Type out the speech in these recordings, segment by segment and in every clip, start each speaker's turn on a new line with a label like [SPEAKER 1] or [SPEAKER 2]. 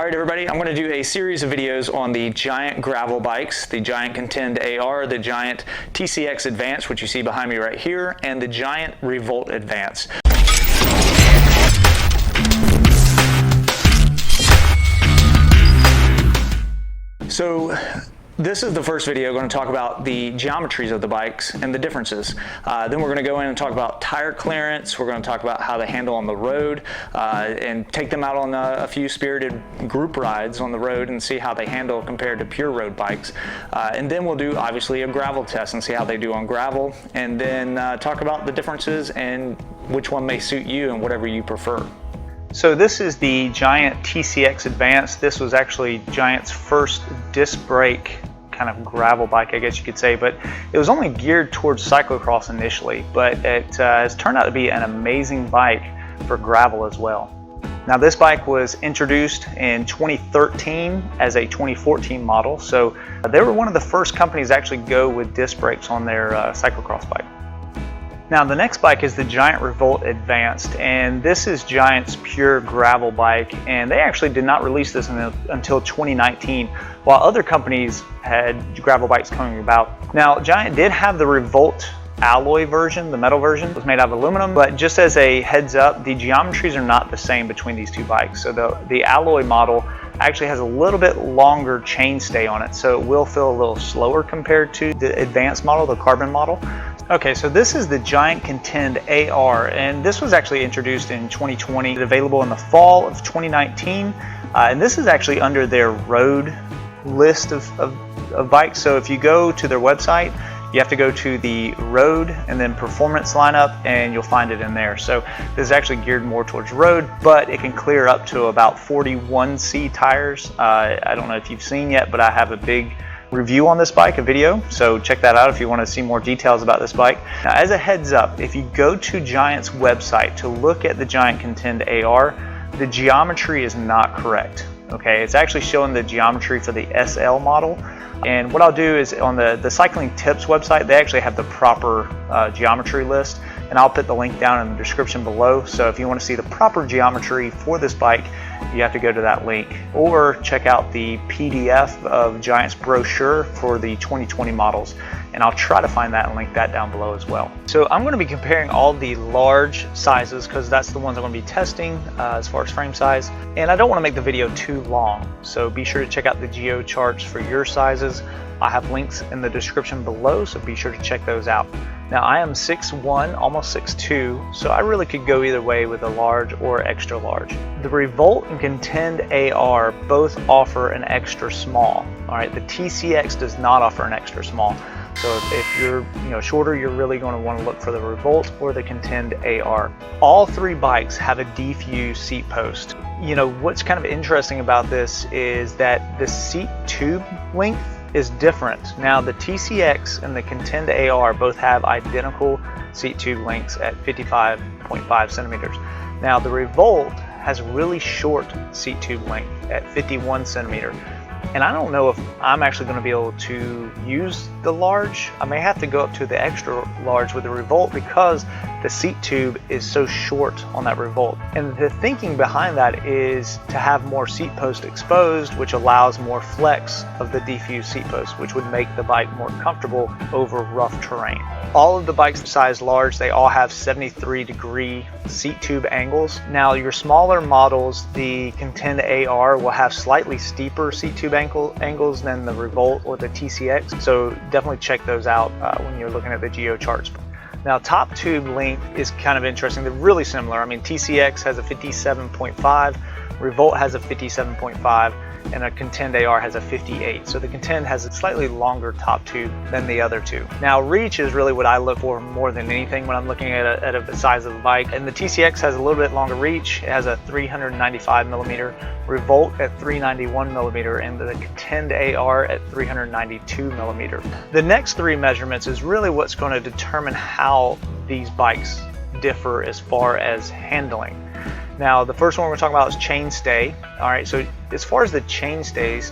[SPEAKER 1] All right, everybody, I'm going to do a series of videos on the Giant gravel bikes, the Giant Contend AR, the Giant TCX Advanced, which you see behind me right here, and the Giant Revolt Advanced. So this is the first video going to talk about the geometries of the bikes and the differences. Then we're going to go in and talk about tire clearance. We're going to talk about how they handle on the road and take them out on a few spirited group rides on the road and see how they handle compared to pure road bikes. And then we'll do obviously a gravel test and see how they do on gravel, and then talk about the differences and which one may suit you and whatever you prefer. So this is the Giant TCX Advanced. This was actually Giant's first disc brake kind of gravel bike, I guess you could say, but it was only geared towards cyclocross initially, but it has turned out to be an amazing bike for gravel as well. Now this bike was introduced in 2013 as a 2014 model, so they were one of the first companies to actually go with disc brakes on their cyclocross bike. Now the next bike is the Giant Revolt Advanced, and this is Giant's pure gravel bike, and they actually did not release this until 2019, while other companies had gravel bikes coming about. Now Giant did have the Revolt alloy version, the metal version. It was made out of aluminum, but just as a heads up, the geometries are not the same between these two bikes. So the alloy model actually has a little bit longer chainstay on it, so it will feel a little slower compared to the advanced model, the carbon model. Okay, so this is the Giant Contend AR, and this was actually introduced in 2020. It's available in the fall of 2019, and this is actually under their road list of bikes. So if you go to their website, you have to go to the road and then performance lineup, and you'll find it in there. So this is actually geared more towards road, but it can clear up to about 41C tires. I don't know if you've seen yet, but I have a big review on this bike, a video, so check that out if you want to see more details about this bike. Now, as a heads up, if you go to Giant's website to look at the Giant Contend AR, the geometry is not correct. Okay, it's actually showing the geometry for the SL model, and what I'll do is on the Cycling Tips website, they actually have the proper geometry list, and I'll put the link down in the description below. So if you want to see the proper geometry for this bike, you have to go to that link, or check out the PDF of Giant's brochure for the 2020 models, and I'll try to find that and link that down below as well. So I'm going to be comparing all the large sizes because that's the ones I'm going to be testing as far as frame size, and I don't want to make the video too long, so be sure to check out the geo charts for your sizes. I have links in the description below, so be sure to check those out. Now I am 6'1", almost 6'2", so I really could go either way with a large or extra large. The Revolt and Contend AR both offer an extra small. All right, the TCX does not offer an extra small. So if you're shorter, you're really going to want to look for the Revolt or the Contend AR. All three bikes have a D-Fuse seat post. What's kind of interesting about this is that the seat tube length is different. Now the TCX and the Contend AR both have identical seat tube lengths at 55.5 centimeters. Now the Revolt has really short seat tube length at 51 centimeters. And I don't know if I'm actually going to be able to use the large. I may have to go up to the extra large with the Revolt because the seat tube is so short on that Revolt. And the thinking behind that is to have more seat post exposed, which allows more flex of the D-Fuse seat post, which would make the bike more comfortable over rough terrain. All of the bikes size large, they all have 73-degree seat tube angles. Now your smaller models, the Contend AR will have slightly steeper seat tube angles than the Revolt or the TCX, so definitely check those out when you're looking at the geo charts. Now top tube length is kind of interesting. They're really similar. I mean, TCX has a 57.5, Revolt has a 57.5, and a Contend AR has a 58. So the Contend has a slightly longer top tube than the other two. Now reach is really what I look for more than anything when I'm looking at the size of the bike. And the TCX has a little bit longer reach. It has a 395 millimeter, Revolt at 391 millimeter, and the Contend AR at 392 millimeter. The next three measurements is really what's going to determine how these bikes differ as far as handling. Now the first one we're talking about is chainstay. All right, so as far as the chainstays,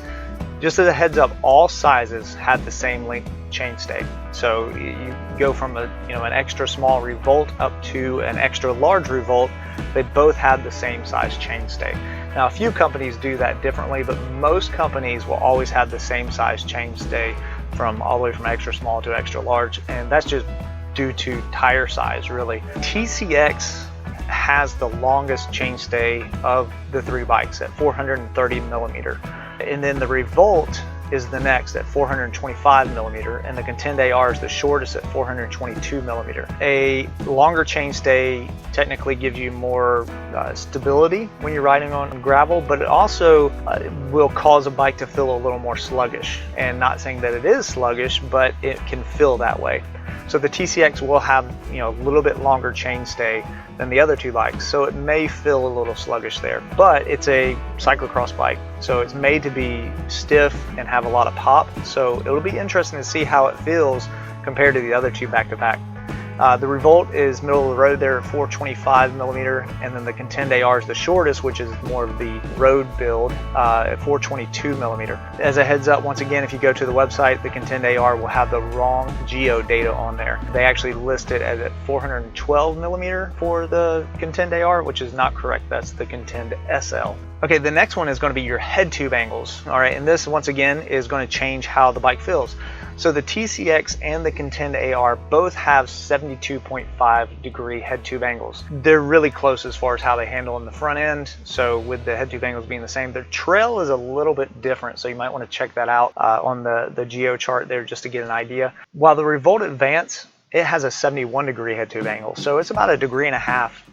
[SPEAKER 1] just as a heads up, all sizes have the same length
[SPEAKER 2] chainstay. So you go from an extra small Revolt up to an extra large Revolt. They both have the same size chainstay. Now, a few companies do that differently, but most companies will always have the same size chainstay from all the way from extra small to extra large, and that's just due to tire size, really. TCX has the longest chainstay of the three bikes at 430 millimeter. And then the Revolt is the next at 425 millimeter, and the Contend AR is the shortest at 422 millimeter. A longer chainstay technically gives you more stability when you're riding on gravel, but it also will cause a bike to feel a little more sluggish. And not saying that it is sluggish, but it can feel that way. So the TCX will have a little bit longer chainstay than the other two bikes, so it may feel a little sluggish there. But it's a cyclocross bike, so it's made to be stiff and have a lot of pop. So it'll be interesting to see how it feels compared to the other two back-to-back. The Revolt is middle of the road there at 425 millimeter, and then the Contend AR is the shortest, which is more of the road build at 422 millimeter. As a heads up, once again, if you go to the website, the Contend AR will have the wrong geo data on there. They actually list it as at 412 millimeter for the Contend AR, which is not correct. That's the Contend SL. Okay, the next one is going to be your head tube angles. All right, and this once again is going to change how the bike feels. So the TCX and the Contend AR both have 72.5 degree head tube angles. They're really close as far as how they handle in the front end. So with the head tube angles being the same, their trail is a little bit different. So you might want to check that out on the geo chart there just to get an idea. While the Revolt Advanced, it has a 71 degree head tube angle. So it's about 1.5 degrees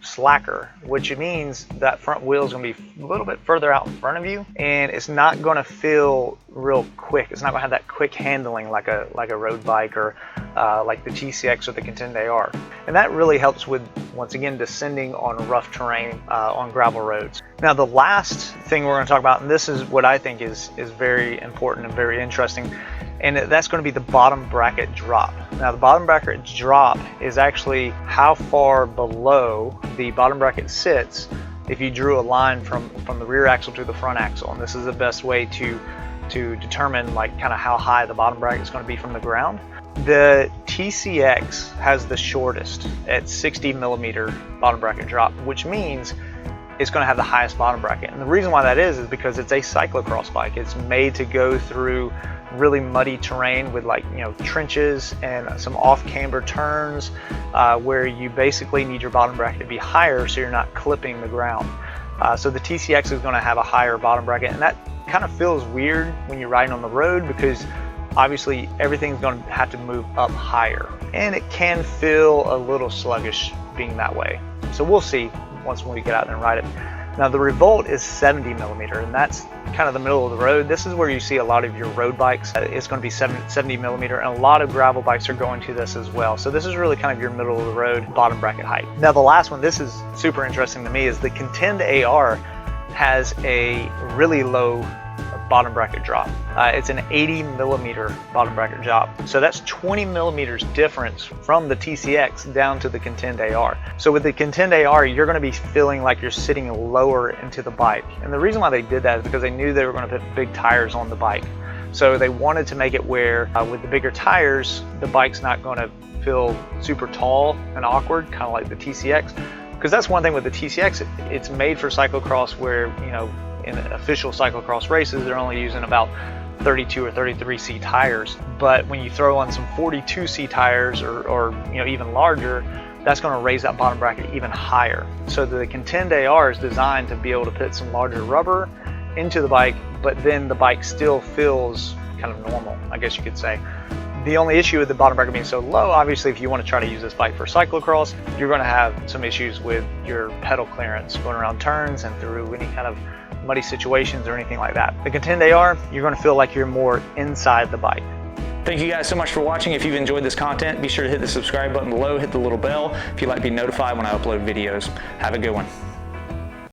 [SPEAKER 2] slacker, which means that front wheel is going to be a little bit further out in front of you, and it's not going to feel real quick. It's not going to have that quick handling like a road bike or like the TCX or the Contend AR. And that really helps with, once again, descending on rough terrain on gravel roads. Now, the last thing we're going to talk about, and this is what I think is very important and very interesting, and that's going to be the bottom bracket drop. Now, the bottom bracket drop is actually how far below the bottom bracket sits if you drew a line from the rear axle to the front axle. And this is the best way to determine like kind of how high the bottom bracket is going to be from the ground. The TCX has the shortest at 60 millimeter bottom bracket drop, which means it's going to have the highest bottom bracket. And the reason why that is because it's a cyclocross bike. It's made to go through really muddy terrain with trenches and some off-camber turns where you basically need your bottom bracket to be higher so you're not clipping the ground. So the TCX is going to have a higher bottom bracket, and that kind of feels weird when you're riding on the road because obviously everything's going to have to move up higher, and it can feel a little sluggish being that way. So we'll see once we get out there and ride it. Now, the Revolt is 70 millimeter, and that's kind of the middle of the road. This is where you see a lot of your road bikes. It's going to be 70 millimeter, and a lot of gravel bikes are going to this as well. So this is really kind of your middle of the road bottom bracket height. Now, the last one, this is super interesting to me, is the Contend AR has a really low bottom bracket drop. It's an 80 millimeter bottom bracket drop. So that's 20 millimeters difference from the TCX down to the Contend AR. So with the Contend AR, you're going to be feeling like you're sitting lower into the bike. And the reason why they did that is because they knew they were going to put big tires on the bike. So they wanted to make it where with the bigger tires, the bike's not going to feel super tall and awkward, kind of like the TCX. Because that's one thing with the TCX, it's made for cyclocross where, in official cyclocross races, they're only using about 32 or 33C tires. But when you throw on some 42C tires or even larger, that's going to raise that bottom bracket even higher. So the Contend AR is designed to be able to put some larger rubber into the bike, but then the bike still feels kind of normal, I guess you could say. The only issue with the bottom bracket being so low, obviously, if you want to try to use this bike for cyclocross, you're going to have some issues with your pedal clearance going around turns and through any kind of muddy situations or anything like that. The Contend AR, you're going to feel like you're more inside the bike.
[SPEAKER 1] Thank you guys so much for watching. If you've enjoyed this content, be sure to hit the subscribe button below, hit the little bell if you'd like to be notified when I upload videos. Have a good one.